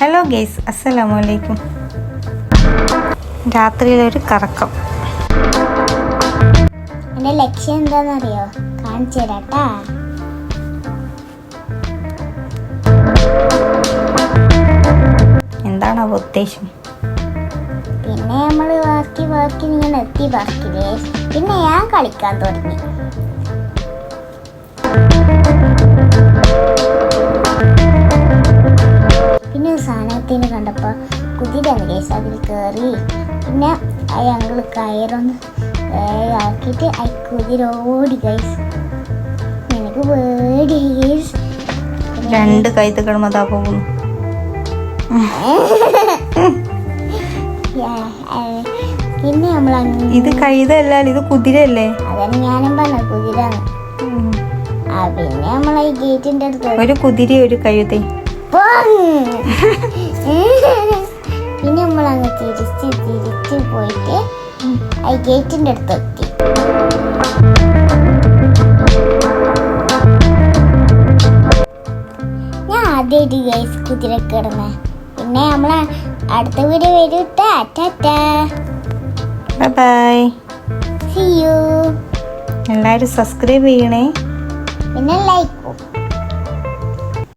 Hello guys, അസ്സലാമു അലൈക്കും. രാത്രിയിലൊരു കറക്കം. എൻ്റെ ലക്ഷ്യം എന്താണെന്നറിയോ? കാണിച്ചു തരാട്ടാ. എന്താണ് ആ ഉദ്ദേശം? പിന്നെ നമ്മൾ ബാക്കി ഇങ്ങനെ എത്തി ബാക്കിലേ. പിന്നെ ഞാൻ കളിക്കാൻ തുടങ്ങി. പിന്നെ സാധനത്തിന് കണ്ടപ്പോൾ കുതിരയാണ് കേസ്. അതിൽ കയറി പിന്നെ ഞങ്ങൾ കയറൊന്ന് ആക്കിയിട്ട് കുതിര ഓടി ഗൈസ്. എനിക്ക് പേടി ഗൈസ്. രണ്ട് കൈത്തക്കണം അതാ പോകുന്നു. പിന്നെ നമ്മൾ ഇത് കൈതല്ല, ഇത് കുതിരയല്ലേ? അതന്നെ ഞാനും പറഞ്ഞ കുതിരാണ്. പിന്നെ നമ്മളെ ഈ ഗേറ്റിന്റെ അടുത്ത് ഒരു കുതിര ഒരു കഴുത. പിന്നെ നമ്മളങ്ങ് തിരിച്ച് പോയിട്ട് ഈ ഗേറ്റിന്റെ അടുത്ത് എത്തി. ഞാൻ ആദ്യമായിട്ട് ഗൈസ് കുതിര കിടന്നേ. പിന്നെ നമ്മളെ അടുത്ത വീഡിയോ വരും. Tata. Bye bye. See you. എല്ലാവരും സബ്സ്ക്രൈബ് ചെയ്യണേ. പിന്നെ ലൈക്ക്